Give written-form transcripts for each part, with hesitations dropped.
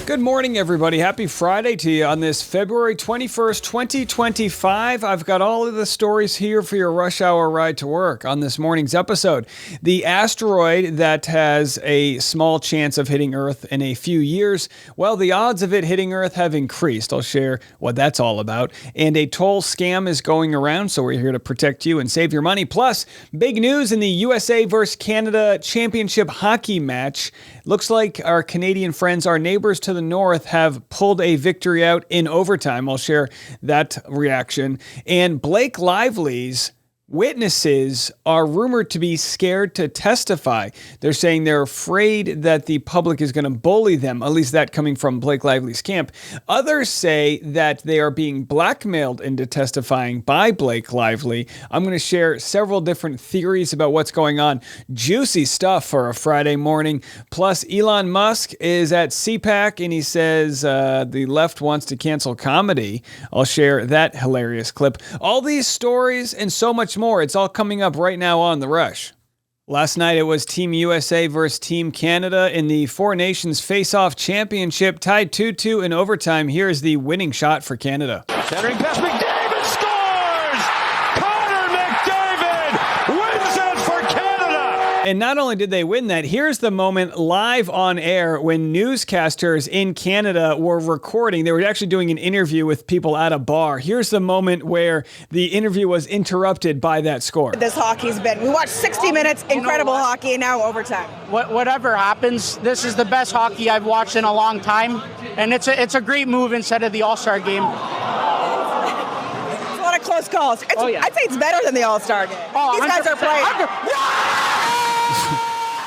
Good morning, everybody. Happy Friday to you on this February 21st, 2025. I've got all of the stories here for your rush hour ride to work on this morning's episode. The asteroid that has a small chance of hitting Earth in a few years, well, the odds of it hitting Earth have increased. I'll share what that's all about. And a toll scam is going around, so we're here to protect you and save your money. Plus, big news in the USA versus Canada Championship hockey match. Looks like our Canadian friends, our neighbors to the north, have pulled a victory out in overtime. I'll share that reaction. And Blake Lively's witnesses are rumored to be scared to testify. They're saying they're afraid that the public is going to bully them, at least that coming from Blake Lively's camp. Others say that they are being blackmailed into testifying by Blake Lively. I'm going to share several different theories about what's going on. Juicy stuff for a Friday morning. Plus, Elon Musk is at CPAC and he says the left wants to cancel comedy. I'll share that hilarious clip. All these stories and so much more. It's all coming up right now on The Rush. Last night it was Team USA versus Team Canada in the Four Nations Face-Off Championship, tied 2-2 in overtime. Here is the winning shot for Canada. Centering pass, McDavid scores! Connor McDavid wins it for Canada! And not only did they win that, here's the moment live on air when newscasters in Canada were recording. They were actually doing an interview with people at a bar. Here's the moment where the interview was interrupted by that score. This hockey's been, we watched 60 minutes, incredible hockey, and now overtime. Whatever happens, this is the best hockey I've watched in a long time, and it's a great move instead of the All-Star game. It's a lot of close calls. I'd say it's better than the All-Star game. These guys are playing.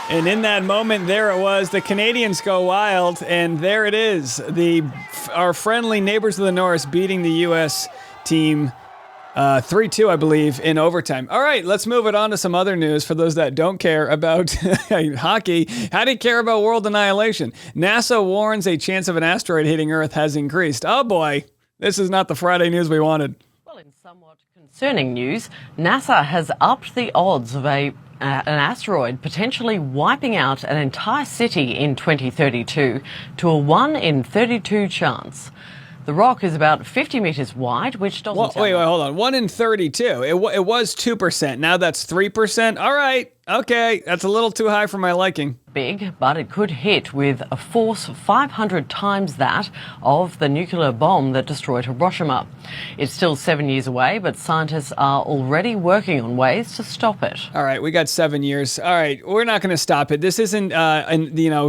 And in that moment, there it was. The Canadians go wild, and there it is. Our friendly neighbors of the North beating the U.S. team 3-2, I believe, in overtime. All right, let's move it on to some other news for those that don't care about hockey. How do you care about world annihilation? NASA warns a chance of an asteroid hitting Earth has increased. Oh boy, this is not the Friday news we wanted. Well, in somewhat concerning news, NASA has upped the odds of an asteroid potentially wiping out an entire city in 2032 to a 1 in 32 chance. The rock is about 50 meters wide, which doesn't Wait, hold on. 1 in 32. It was 2%. Now that's 3%. All right. Okay. That's a little too high for my liking. Big, but it could hit with a force 500 times that of the nuclear bomb that destroyed Hiroshima. It's still 7 years away, but scientists are already working on ways to stop it. All right, we got 7 years. All right, we're not going to stop it. This isn't,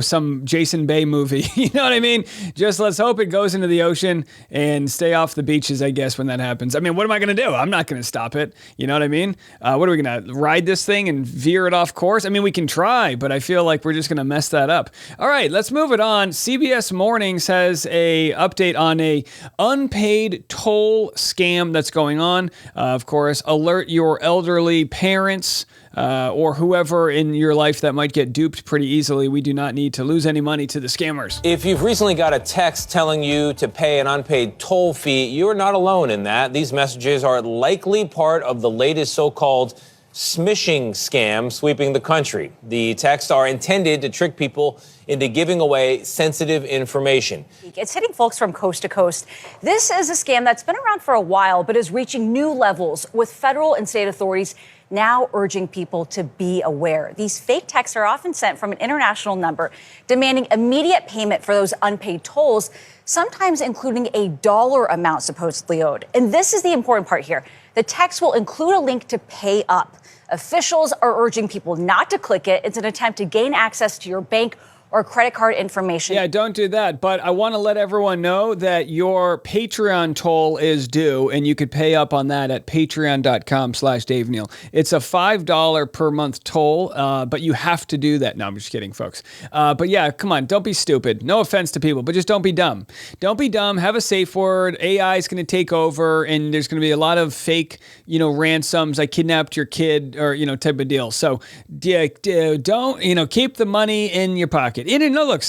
some Jason Bay movie. You know what I mean? Just let's hope it goes into the ocean and stay off the beaches, I guess, when that happens. I mean, what am I going to do? I'm not going to stop it. You know what I mean? What are we going to ride this thing and veer it off course? I mean, we can try, but I feel like we're just going to mess that up. All right, let's move it on. CBS Mornings has a update on a unpaid toll scam that's going on. Of course, alert your elderly parents or whoever in your life that might get duped pretty easily. We do not need to lose any money to the scammers. If you've recently got a text telling you to pay an unpaid toll fee, you're not alone in that. These messages are likely part of the latest so-called smishing scam sweeping the country. The texts are intended to trick people into giving away sensitive information. It's hitting folks from coast to coast. This is a scam that's been around for a while, but is reaching new levels with federal and state authorities now urging people to be aware. These fake texts are often sent from an international number demanding immediate payment for those unpaid tolls, sometimes including a dollar amount supposedly owed. And this is the important part here. The text will include a link to pay up. Officials are urging people not to click it. It's an attempt to gain access to your bank or credit card information. Yeah, don't do that. But I want to let everyone know that your Patreon toll is due, and you could pay up on that at patreon.com/Dave Neal. It's a $5 per month toll, but you have to do that. No, I'm just kidding, folks. But yeah, come on, don't be stupid. No offense to people, but just don't be dumb. Don't be dumb. Have a safe word. AI is going to take over, and there's going to be a lot of fake, ransoms. I kidnapped your kid, or type of deal. So yeah, don't, keep the money in your pocket. it. And look,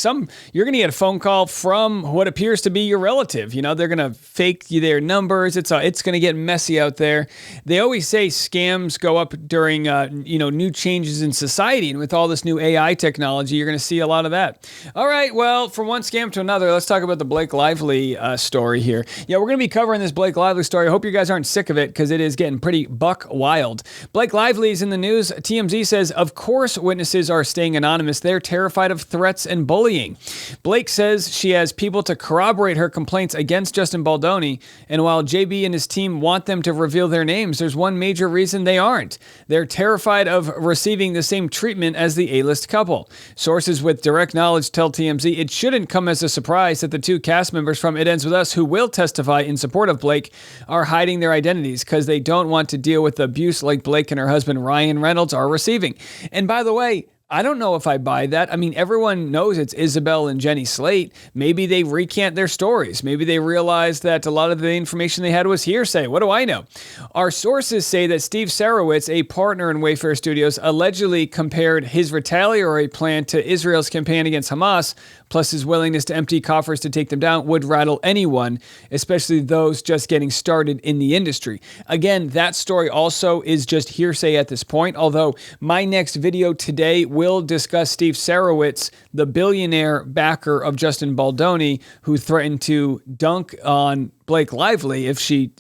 you're going to get a phone call from what appears to be your relative. They're going to fake you their numbers. It's going to get messy out there. They always say scams go up during, new changes in society. And with all this new AI technology, you're going to see a lot of that. All right, well, from one scam to another, let's talk about the Blake Lively story here. Yeah, we're going to be covering this Blake Lively story. I hope you guys aren't sick of it because it is getting pretty buck wild. Blake Lively is in the news. TMZ says, of course, witnesses are staying anonymous. They're terrified of threats and bullying. Blake says she has people to corroborate her complaints against Justin Baldoni. And while JB and his team want them to reveal their names, there's one major reason they aren't. They're terrified of receiving the same treatment as the A-list couple. Sources with direct knowledge tell TMZ it shouldn't come as a surprise that the two cast members from It Ends With Us who will testify in support of Blake are hiding their identities because they don't want to deal with the abuse like Blake and her husband Ryan Reynolds are receiving. And by the way, I don't know if I buy that. I mean, everyone knows it's Isabel and Jenny Slate. Maybe they recant their stories. Maybe they realize that a lot of the information they had was hearsay. What do I know? Our sources say that Steve Sarowitz, a partner in Wayfair Studios, allegedly compared his retaliatory plan to Israel's campaign against Hamas, plus his willingness to empty coffers to take them down would rattle anyone, especially those just getting started in the industry. Again, that story also is just hearsay at this point, although my next video today will discuss Steve Sarowitz, the billionaire backer of Justin Baldoni, who threatened to dunk on Blake Lively if she,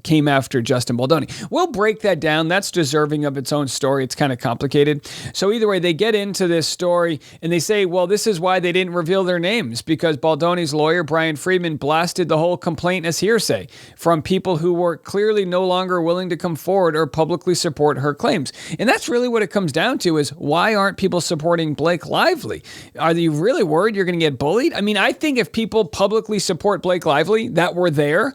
came after Justin Baldoni. We'll break that down. That's deserving of its own story. It's kind of complicated. So either way, they get into this story and they say, well, this is why they didn't reveal their names, because Baldoni's lawyer, Brian Friedman, blasted the whole complaint as hearsay from people who were clearly no longer willing to come forward or publicly support her claims. And that's really what it comes down to, is why aren't people supporting Blake Lively? Are you really worried you're going to get bullied? I mean, I think if people publicly support Blake Lively that were there,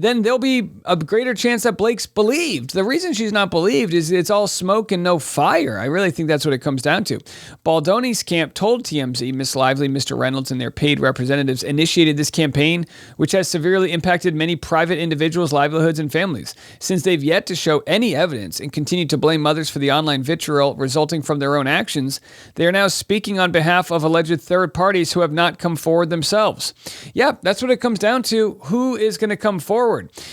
then there'll be a greater chance that Blake's believed. The reason she's not believed is it's all smoke and no fire. I really think that's what it comes down to. Baldoni's camp told TMZ Miss Lively, Mr. Reynolds, and their paid representatives initiated this campaign, which has severely impacted many private individuals' livelihoods and families. Since they've yet to show any evidence and continue to blame mothers for the online vitriol resulting from their own actions, they are now speaking on behalf of alleged third parties who have not come forward themselves. Yeah, that's what it comes down to. Who is going to come forward?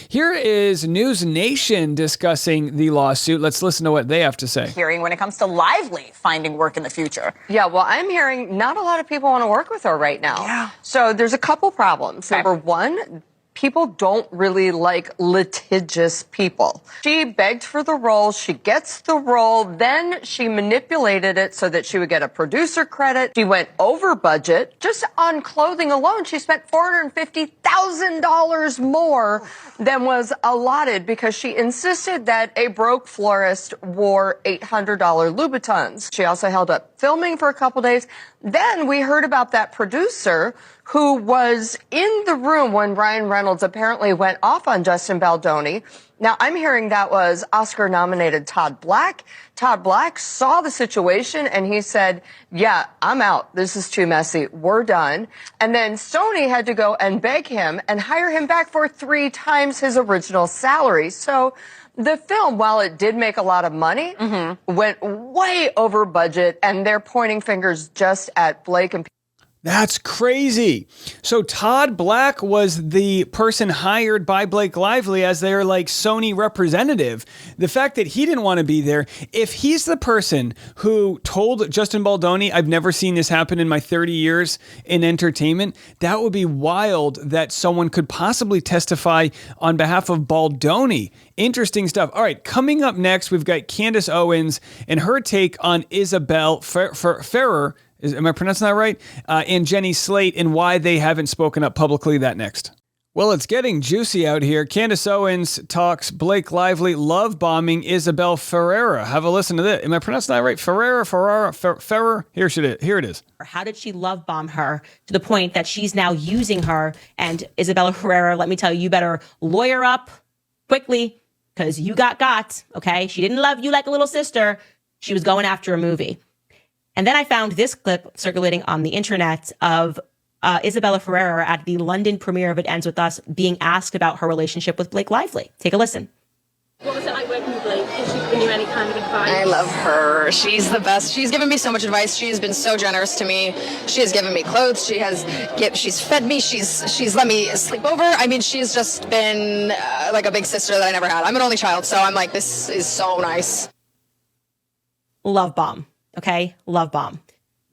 Here is News Nation discussing the lawsuit. Let's listen to what they have to say. Hearing when it comes to Lively finding work in the future. Yeah, well, I'm hearing not a lot of people want to work with her right now. Yeah. So there's a couple problems. Okay. Number one, people don't really like litigious people. She begged for the role. She gets the role. Then she manipulated it so that she would get a producer credit. She went over budget. Just on clothing alone, she spent $450,000 more than was allotted because she insisted that a broke florist wore $800 Louboutins. She also held up filming for a couple days. Then we heard about that producer who was in the room when Ryan Reynolds apparently went off on Justin Baldoni. Now, I'm hearing that was Oscar-nominated Todd Black. Todd Black saw the situation and he said, yeah, I'm out. This is too messy. We're done. And then Sony had to go and beg him and hire him back for 3 times his original salary. So the film, while it did make a lot of money, went way over budget, and they're pointing fingers just at Blake and That's crazy. So Todd Black was the person hired by Blake Lively as their Sony representative. The fact that he didn't want to be there, if he's the person who told Justin Baldoni, I've never seen this happen in my 30 years in entertainment, that would be wild that someone could possibly testify on behalf of Baldoni. Interesting stuff. All right, coming up next, we've got Candace Owens and her take on Isabel Ferrer. Am I pronouncing that right? And Jenny Slate, and why they haven't spoken up publicly. That next. Well, it's getting juicy out here. Candace Owens talks Blake Lively love bombing Isabel Ferreira. Have a listen to this. Am I pronouncing that right? Ferrer? Here it is. How did she love bomb her to the point that she's now using her? And Isabella Ferreira, let me tell you, you better lawyer up quickly because you got, okay? She didn't love you like a little sister. She was going after a movie. And then I found this clip circulating on the internet of Isabella Ferreira at the London premiere of It Ends With Us being asked about her relationship with Blake Lively. Take a listen. What was it like working with Blake? Is she given you any kind of advice? I love her. She's the best. She's given me so much advice. She has been so generous to me. She has given me clothes. She's fed me. She's let me sleep over. I mean, she's just been like a big sister that I never had. I'm an only child, so I'm like, this is so nice. Love bomb. Okay. Love bomb.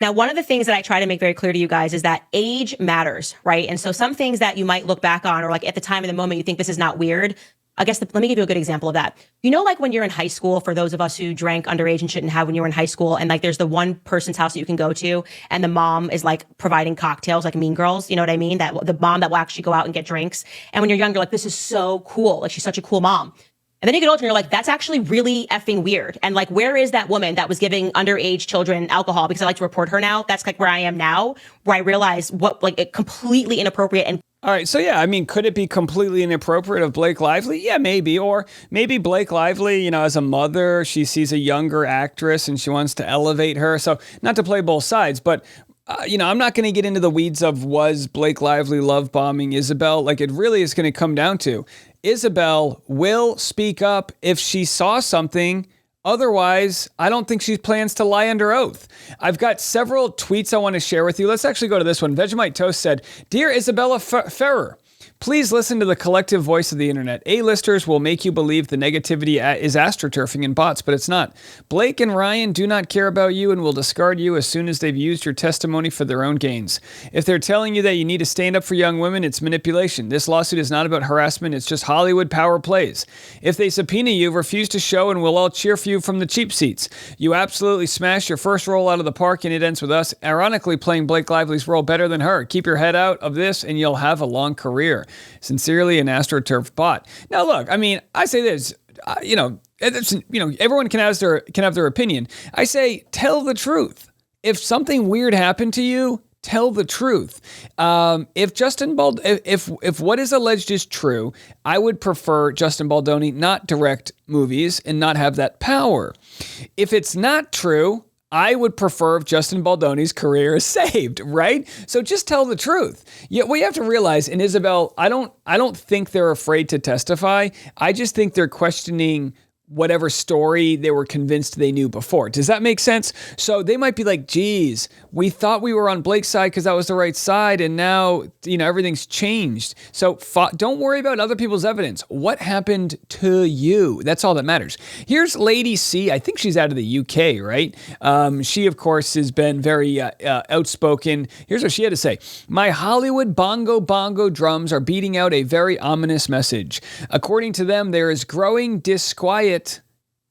Now, one of the things that I try to make very clear to you guys is that age matters, right? And so some things that you might look back on, or like at the time of the moment, you think this is not weird. I guess let me give you a good example of that. You know, like when you're in high school, for those of us who drank underage and shouldn't have when you were in high school, and like there's the one person's house that you can go to, and the mom is like providing cocktails, like Mean Girls, you know what I mean? That the mom that will actually go out and get drinks. And when you're younger, like, this is so cool. Like, she's such a cool mom. And then you get older and you're like, that's actually really effing weird. And like, where is that woman that was giving underage children alcohol? Because I like to report her now. That's like where I am now, where I realize what, like, it completely inappropriate. And all right. So, yeah, I mean, could it be completely inappropriate of Blake Lively? Yeah, maybe. Or maybe Blake Lively, you know, as a mother, she sees a younger actress and she wants to elevate her. So not to play both sides, but you know, I'm not going to get into the weeds of was Blake Lively love bombing Isabel. Like, it really is going to come down to Isabel will speak up if she saw something. Otherwise, I don't think she plans to lie under oath. I've got several tweets I want to share with you. Let's actually go to this one. Vegemite Toast said, "Dear Isabella Ferrer, please listen to the collective voice of the internet. A-listers will make you believe the negativity is astroturfing and bots, but it's not. Blake and Ryan do not care about you and will discard you as soon as they've used your testimony for their own gains. If they're telling you that you need to stand up for young women, it's manipulation. This lawsuit is not about harassment, it's just Hollywood power plays. If they subpoena you, refuse to show and we'll all cheer for you from the cheap seats. You absolutely smashed your first role out of the park and it ends with us, ironically playing Blake Lively's role better than her. Keep your head out of this and you'll have a long career. Sincerely, an AstroTurf bot." Now, look, I mean, I say this, everyone can have their opinion. I say, tell the truth. If something weird happened to you, tell the truth. If what is alleged is true, I would prefer Justin Baldoni not direct movies and not have that power. If it's not true, I would prefer if Justin Baldoni's career is saved, right? So just tell the truth. Yeah, what you have to realize, and Isabel, I don't think they're afraid to testify. I just think they're questioning whatever story they were convinced they knew before. Does that make sense? So they might be like, geez, we thought we were on Blake's side because that was the right side, and now, everything's changed. So don't worry about other people's evidence. What happened to you? That's all that matters. Here's Lady C. I think she's out of the UK, right? She, of course, has been very outspoken. Here's what she had to say. "My Hollywood bongo drums are beating out a very ominous message. According to them, there is growing disquiet."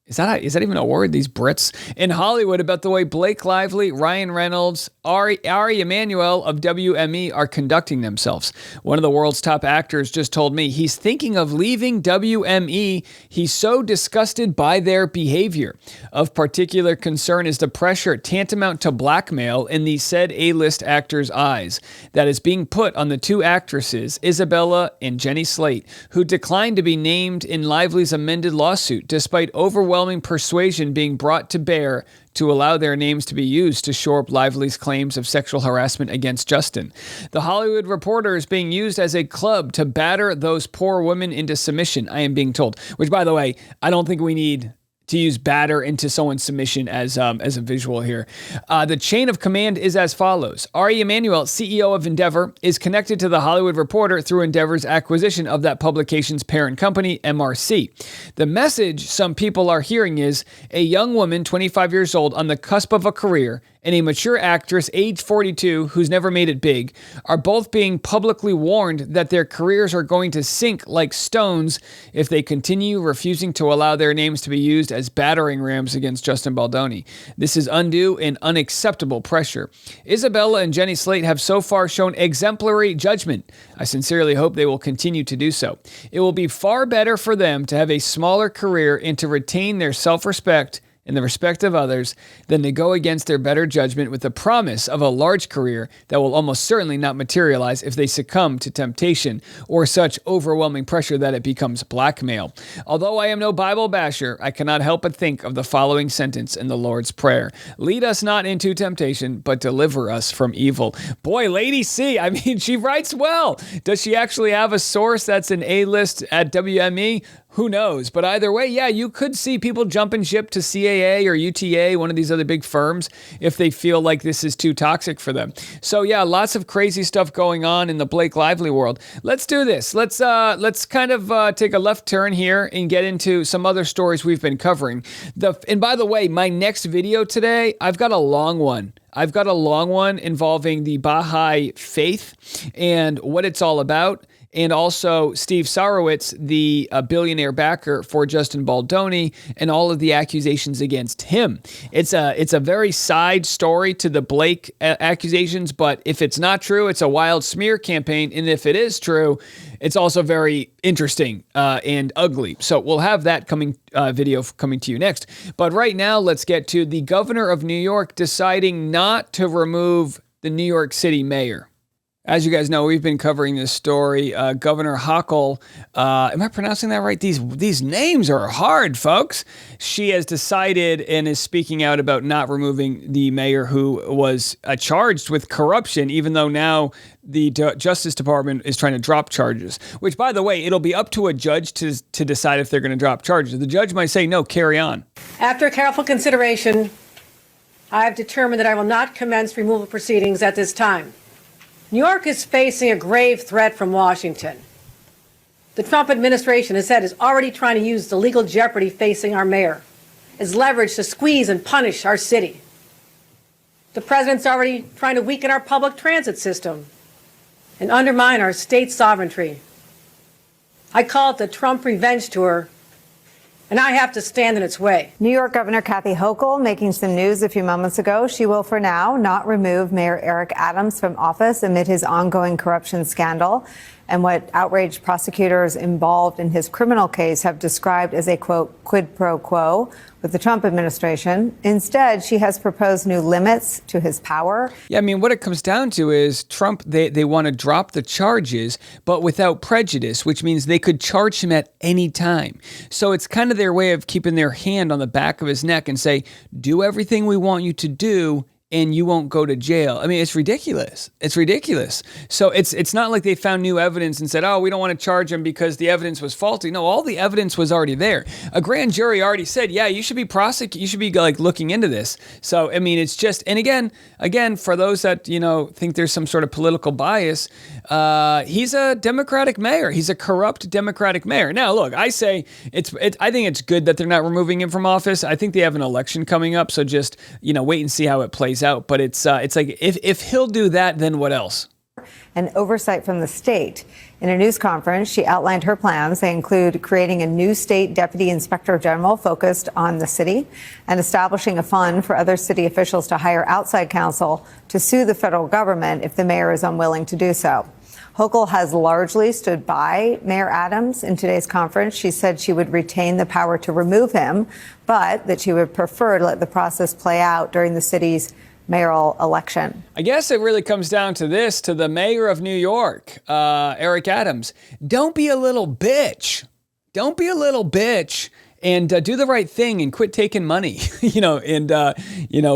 Is that even a word, these Brits? "In Hollywood about the way Blake Lively, Ryan Reynolds, Ari Emanuel of WME are conducting themselves. One of the world's top actors just told me he's thinking of leaving WME. He's so disgusted by their behavior. Of particular concern is the pressure tantamount to blackmail in the said A-list actors' eyes that is being put on the two actresses, Isabella and Jenny Slate, who declined to be named in Lively's amended lawsuit despite overwhelming persuasion being brought to bear to allow their names to be used to shore up Lively's claims of sexual harassment against Justin. The Hollywood Reporter is being used as a club to batter those poor women into submission, I am being told." Which, by the way, I don't think we need to use batter into someone's submission as a visual here. The chain of command is as follows. Ari Emanuel, CEO of Endeavor, is connected to the Hollywood Reporter through Endeavor's acquisition of that publication's parent company, MRC. The message some people are hearing is a young woman, 25 years old, on the cusp of a career, and a mature actress, age 42, who's never made it big, are both being publicly warned that their careers are going to sink like stones if they continue refusing to allow their names to be used as battering rams against Justin Baldoni. This is undue and unacceptable pressure. Isabella and Jenny Slate have so far shown exemplary judgment. I sincerely hope they will continue to do so. It will be far better for them to have a smaller career and to retain their self-respect and the respect of others than to go against their better judgment with the promise of a large career that will almost certainly not materialize if they succumb to temptation or such overwhelming pressure that it becomes blackmail. Although I am no Bible basher, I cannot help but think of the following sentence in the Lord's Prayer. Lead us not into temptation, but deliver us from evil. Boy, Lady C, I mean, she writes well. Does she actually have a source that's an A-list at WME? Who knows? But either way, yeah, you could see people jumping ship to CAA or UTA, one of these other big firms, if they feel like this is too toxic for them. So yeah, lots of crazy stuff going on in the Blake Lively world. Let's do this. Let's kind of take a left turn here and get into some other stories we've been covering. And by the way, my next video today, I've got a long one. I've got a long one involving the Baha'i faith and what it's all about. And also Steve Sarowitz, the billionaire backer for Justin Baldoni, and all of the accusations against him. It's a very side story to the Blake accusations, but if it's not true, it's a wild smear campaign. And if it is true, it's also very interesting and ugly. So we'll have that video coming to you next. But right now, let's get to the governor of New York deciding not to remove the New York City mayor. As you guys know, we've been covering this story. Governor Hochul, am I pronouncing that right? These names are hard, folks. She has decided and is speaking out about not removing the mayor who was charged with corruption, even though now the Justice Department is trying to drop charges. Which, by the way, it'll be up to a judge to decide if they're going to drop charges. The judge might say, no, carry on. After careful consideration, I have determined that I will not commence removal proceedings at this time. New York is facing a grave threat from Washington. The Trump administration has said is already trying to use the legal jeopardy facing our mayor as leverage to squeeze and punish our city. The president's already trying to weaken our public transit system and undermine our state sovereignty. I call it the Trump revenge tour, and I have to stand in its way. New York Governor Kathy Hochul making some news a few moments ago. She will, for now, not remove Mayor Eric Adams from office amid his ongoing corruption scandal and what outraged prosecutors involved in his criminal case have described as a, quote, quid pro quo with the Trump administration. Instead, she has proposed new limits to his power. Yeah, I mean, what it comes down to is Trump, they want to drop the charges, but without prejudice, which means they could charge him at any time. So it's kind of their way of keeping their hand on the back of his neck and say, do everything we want you to do, and you won't go to jail. I mean, it's ridiculous. It's ridiculous. So it's not like they found new evidence and said, oh, we don't want to charge him because the evidence was faulty. No, all the evidence was already there. A grand jury already said, yeah, you should be you should be like looking into this. So, I mean, it's just, and again, for those that, think there's some sort of political bias, he's a Democratic mayor. He's a corrupt Democratic mayor. Now, look, I say I think it's good that they're not removing him from office. I think they have an election coming up. So just, wait and see how it plays out. But it's like if he'll do that, then what else? And oversight from the state. In a news conference, she outlined her plans. They include creating a new state deputy inspector general focused on the city and establishing a fund for other city officials to hire outside counsel to sue the federal government if the mayor is unwilling to do so. Hochul has largely stood by Mayor Adams in today's conference. She said she would retain the power to remove him, but that she would prefer to let the process play out during the city's mayoral election. I guess it really comes down to this, to the mayor of New York, Eric Adams. Don't be a little bitch. Don't be a little bitch. And do the right thing and quit taking money, and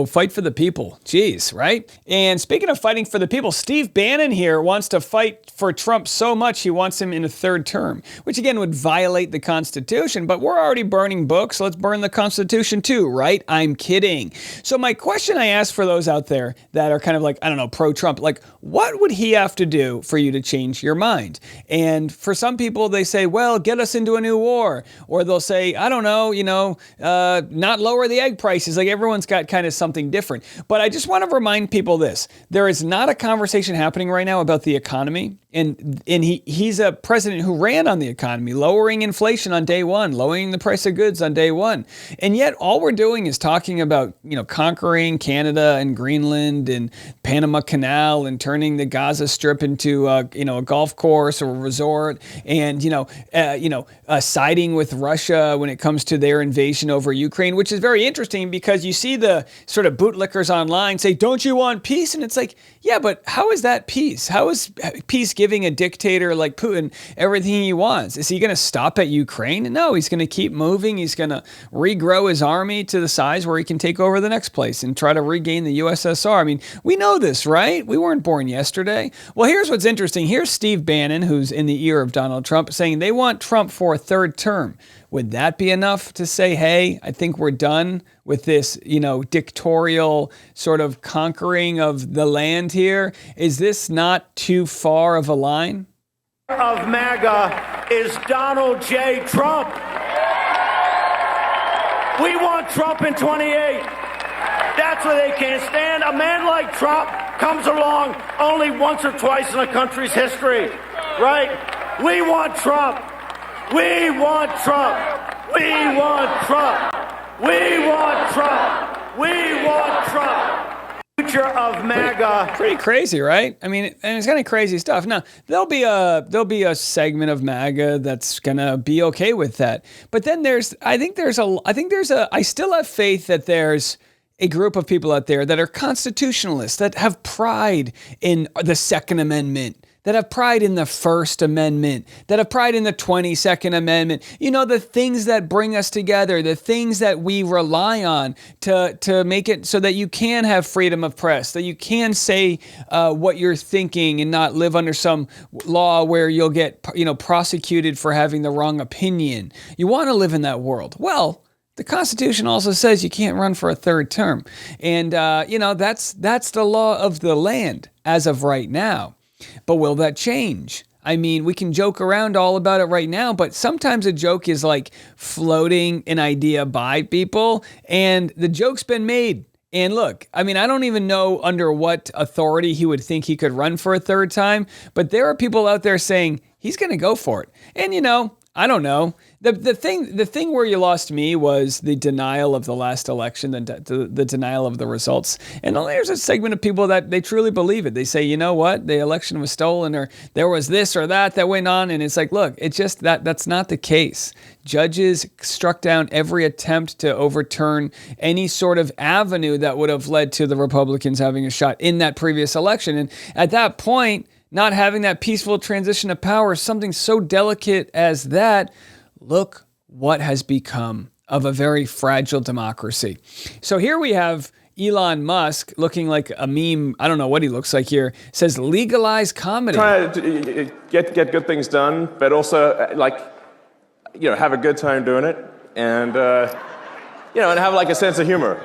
fight for the people. Jeez, right? And speaking of fighting for the people, Steve Bannon here wants to fight for Trump so much he wants him in a third term, which again would violate the Constitution. But we're already burning books. Let's burn the Constitution too, right? I'm kidding. So my question I ask for those out there that are kind of like, I don't know, pro-Trump, like what would he have to do for you to change your mind? And for some people, they say, well, get us into a new war. Or they'll say, I don't know, not lower the egg prices. Like everyone's got kind of something different. But I just want to remind people this. There is not a conversation happening right now about the economy. And he's a president who ran on the economy, lowering inflation on day one, lowering the price of goods on day one. And yet all we're doing is talking about, conquering Canada and Greenland and Panama Canal and turning the Gaza Strip into, a golf course or a resort and, siding with Russia when it comes to their invasion over Ukraine, which is very interesting because you see the sort of bootlickers online say, don't you want peace? And it's like, yeah, but how is that peace? How is peace giving a dictator like Putin everything he wants? Is he going to stop at Ukraine? No, he's going to keep moving. He's going to regrow his army to the size where he can take over the next place and try to regain the USSR. I mean, we know this, right? We weren't born yesterday. Well, here's what's interesting. Here's Steve Bannon, who's in the ear of Donald Trump, saying they want Trump for a third term. Would that be enough to say, hey, I think we're done with this, dictatorial sort of conquering of the land here? Is this not too far of a line? Of MAGA is Donald J. Trump. We want Trump in 28. That's what they can't stand. A man like Trump comes along only once or twice in a country's history, right? We want Trump. We want Trump. We want Trump. We want Trump. We want Trump. Future of MAGA. Pretty crazy, right? I mean, and it's kind of crazy stuff. Now, there'll be a segment of MAGA that's gonna be okay with that. But then I still have faith that there's a group of people out there that are constitutionalists, that have pride in the Second Amendment, that have pride in the First Amendment, that have pride in the 22nd Amendment. The things that bring us together, the things that we rely on to make it so that you can have freedom of press, that you can say what you're thinking and not live under some law where you'll get prosecuted for having the wrong opinion. You want to live in that world. Well, the Constitution also says you can't run for a third term. And, that's the law of the land as of right now. But will that change? I mean, we can joke around all about it right now, but sometimes a joke is like floating an idea by people, and the joke's been made. And look, I mean, I don't even know under what authority he would think he could run for a third time, but there are people out there saying he's going to go for it. And, I don't know. The thing where you lost me was the denial of the last election, the denial of the results. And there's a segment of people that they truly believe it. They say, you know what, the election was stolen, or there was this or that went on. And it's like, look, it's just that's not the case. Judges struck down every attempt to overturn any sort of avenue that would have led to the Republicans having a shot in that previous election. And at that point, not having that peaceful transition of power, something so delicate as that, look what has become of a very fragile democracy. So here we have Elon Musk looking like a meme. I don't know what he looks like here. It says legalize comedy. Trying to get good things done, but also have a good time doing it, and and have like a sense of humor,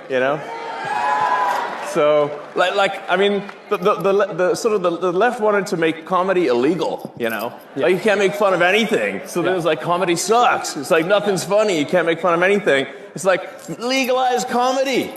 So, the sort of the left wanted to make comedy illegal, Like, you can't make fun of anything. So then it's like, comedy sucks. It's like, nothing's funny. You can't make fun of anything. It's like, legalize comedy.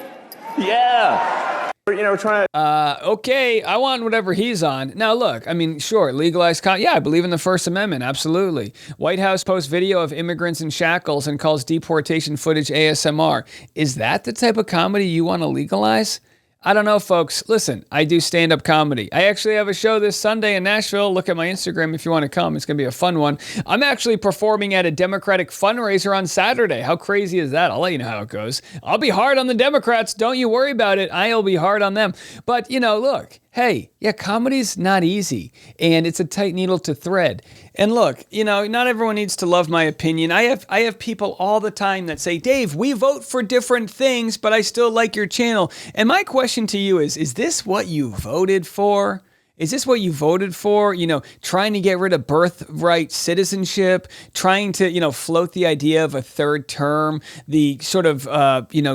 Yeah. Trying to... Okay, I want whatever he's on. Now, look, I mean, sure, legalize yeah, I believe in the First Amendment, absolutely. White House posts video of immigrants in shackles and calls deportation footage ASMR. Is that the type of comedy you want to legalize? I don't know, folks. Listen, I do stand-up comedy. I actually have a show this Sunday in Nashville. Look at my Instagram if you want to come. It's going to be a fun one. I'm actually performing at a Democratic fundraiser on Saturday. How crazy is that? I'll let you know how it goes. I'll be hard on the Democrats. Don't you worry about it. I'll be hard on them. But, look, hey, yeah, comedy's not easy, and it's a tight needle to thread. And look, not everyone needs to love my opinion. I have people all the time that say, Dave, we vote for different things, but I still like your channel. And my question to you is this what you voted for? Is this what you voted for? Trying to get rid of birthright citizenship, trying to, float the idea of a third term, the sort of,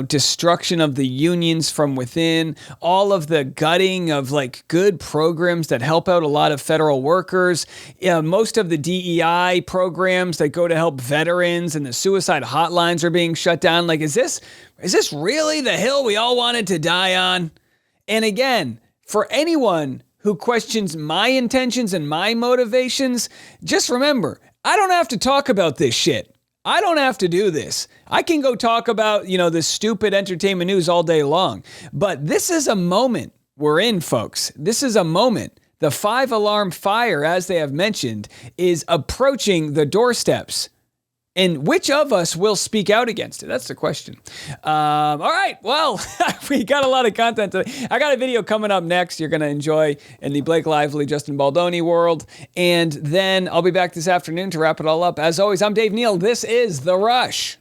destruction of the unions from within, all of the gutting of like good programs that help out a lot of federal workers, most of the DEI programs that go to help veterans, and the suicide hotlines are being shut down. Like, is this really the hill we all wanted to die on? And again, for anyone who questions my intentions and my motivations, just remember, I don't have to talk about this shit. I don't have to do this. I can go talk about, this stupid entertainment news all day long. But this is a moment we're in, folks. This is a moment. The 5-alarm fire, as they have mentioned, is approaching the doorsteps. And which of us will speak out against it? That's the question. All right. Well, we got a lot of content today. I got a video coming up next you're going to enjoy in the Blake Lively, Justin Baldoni world. And then I'll be back this afternoon to wrap it all up. As always, I'm Dave Neal. This is The Rush.